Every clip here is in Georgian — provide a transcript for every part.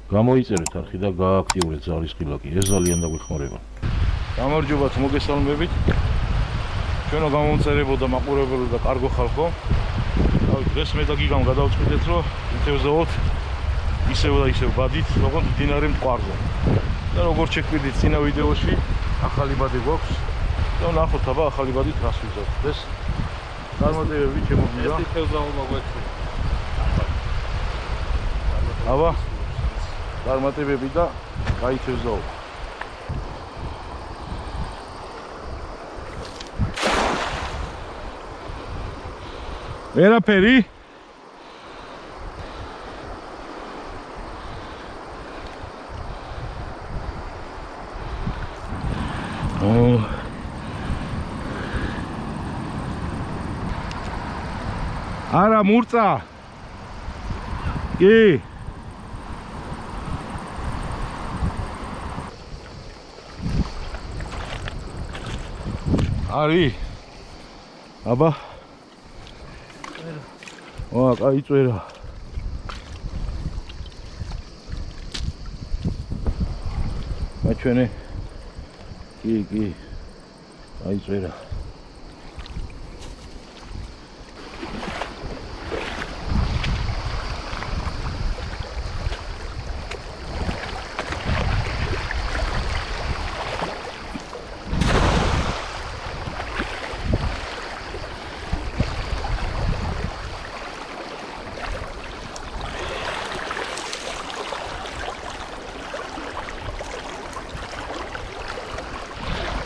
გამოიწერეთ არხი და გააქტიურეთ ზარის ხილაკი. ეს ძალიან დაგვეხმარება. გამარჯობათ, მოგესალმებით. ჩვენო გამომწერებო და მაყურებელო და კარგო ხალხო. დღეს მე და გიგამ გადავწყვიტეთ, რომ ვთევზაოთ ისევ და ისევ ბადით, როგორც მდინარე მტკვარზე. და როგორც შეგვიდით წინა ვიდეოში, ახალი ბადი გვაქვს. და ნახოთ აბა ახალი ბადით რას ვიზავთ. ეს წარმატებები შემოგვიდა. ეს თევზაობა გვექნება. აბა წარმატებები და კაი თევზაობა. ვერაფერი? არა მურწა. კი. არი. აბა. ვა, კაი წვერა. მაჩვენე. კი. კაი წვერა.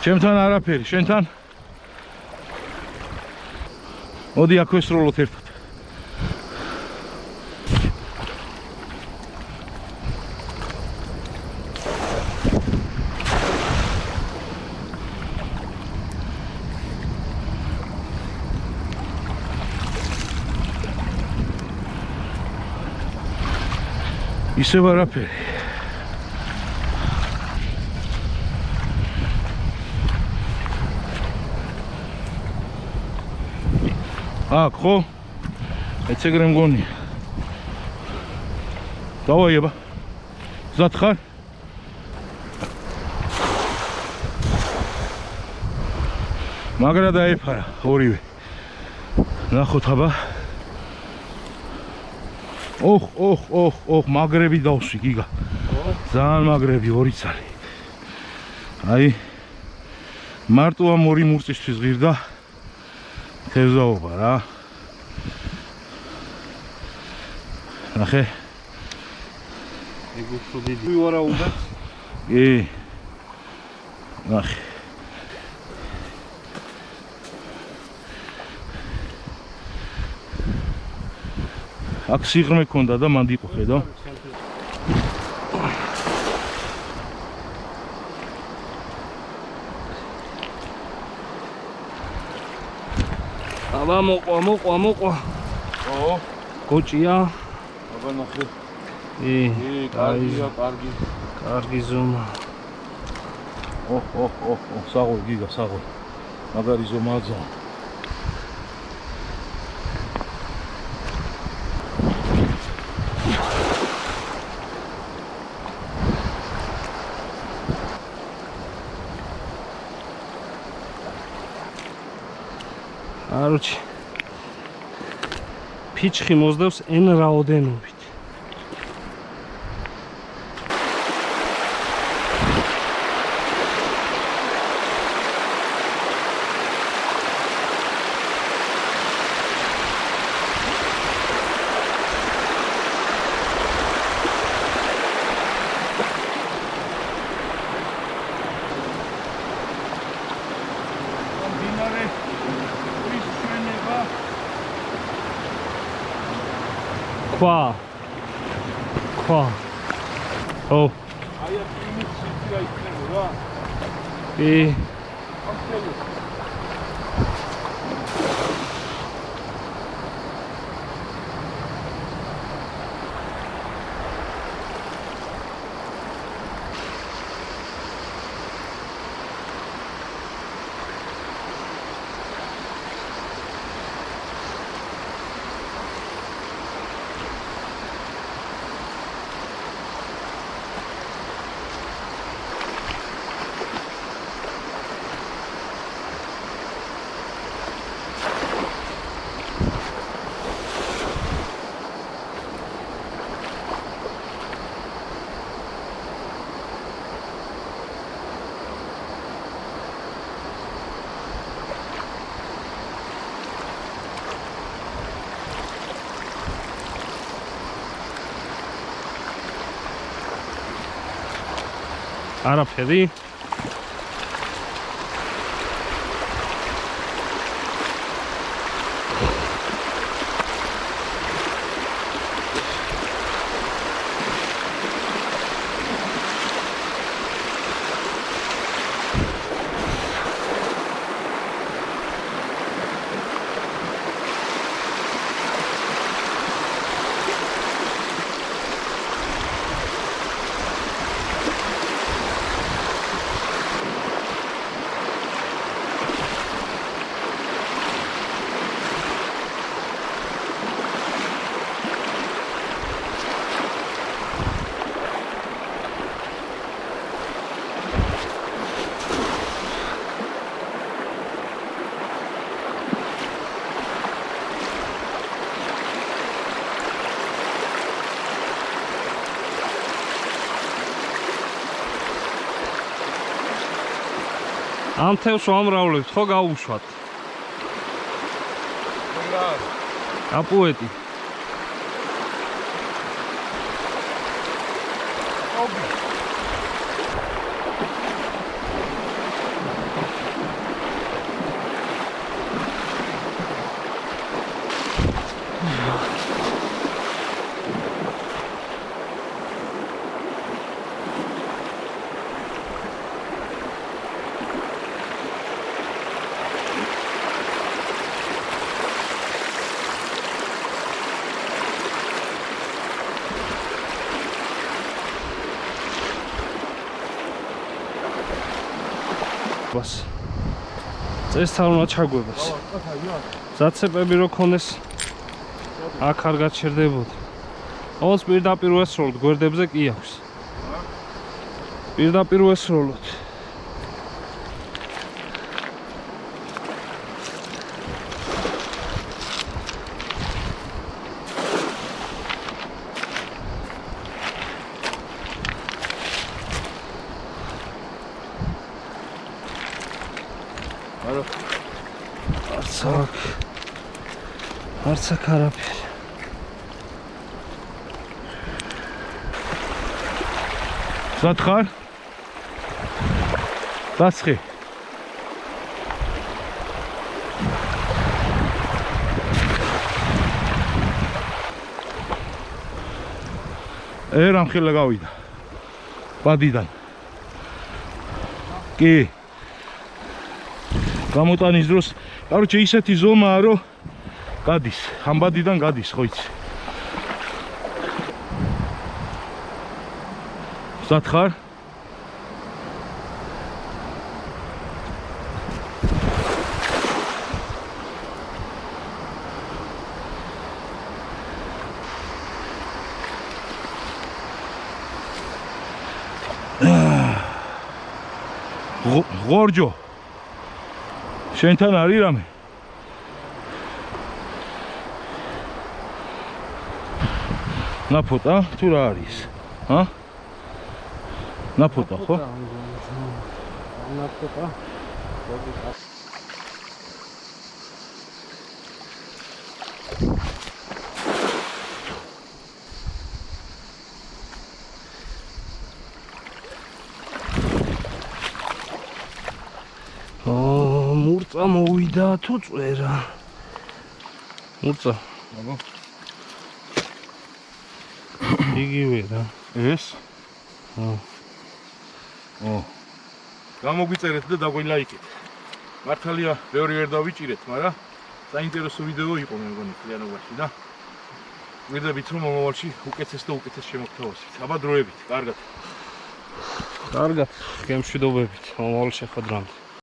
ჩემთან არაფერი, შენთან? მოდი აქ ვესროლოთ ერთად. ისევ არაფერი. აქ ხო? ეც ეგრე მგონია. დავაი აბა. მზად ხარ? მაგრა დაეფარა ორივე. ნახოთ აბა. ოხ, მაგრები დავსვი გიგა. ძალიან მაგრები, 2 წალი. აი მარტო ამ 2 მურწისთვის ღირდა თევზაობა რა. ნახე. ეგ უფრო დიდი ვარაუდა. კი. ნახე. აქ სიღრმე ქონდა და მანდ იყო ხედავ. აბა მოყვა. ო, გოჭია. აბა ნახე. კი, კარგია, კარგი. კარგი ზომა. ოხ, საღოლ გიგა, საღოლ. მაგარი ზომაა ძალიან. Короче, ფიჩხი მოძდევს n რაოდენობით. Qua. Oh. აი აქ იმის სიტყვა იქნება რა. კი. არაფერი? ამ თევს ვამრავლებთ, ხო გავუშვათ? აპუეტი. ბას. წესთან უნდა ჩაგვებას. ზაცეპები რო ქონდეს აქ არ გაჩერდებოდა. ოს პირდაპირ ვესროლოთ, გვერდებზე კი აქვს. პირდაპირ ვესროლოთ. არც აქ არაფერი. სათხარ? დასხი. რამხელა გავიდა. ბადიდან. კი. გამოტანის დროს, კაროჩე ისეთი ზომაა, რომ გადის, ამბადიდან გადის, ხო იცი. სათხარ? ღორჯო. შენთან არის რამე? ნაფოტა თუ რა არის? ჰა? ნაფოტა ხო? ნაფოტა. მურწა მოვიდა თუ წვერა? მურწა. აბა. იგივე რა. ეს? გამოგვიწერეთ და დაგვილაიქეთ. მართალია, ბევრი ვერ დავიჭირეთ, მაგრამ საინტერესო ვიდეო იყო მე მგონი მთლიანობაში და ვიდებით რომ მომავალში უკეთეს და უკეთეს შემოგთავაზებთ. აბა დროებით, კარგად. კარგად, გემშვიდობებით, მომავალ შეხვედრამდე.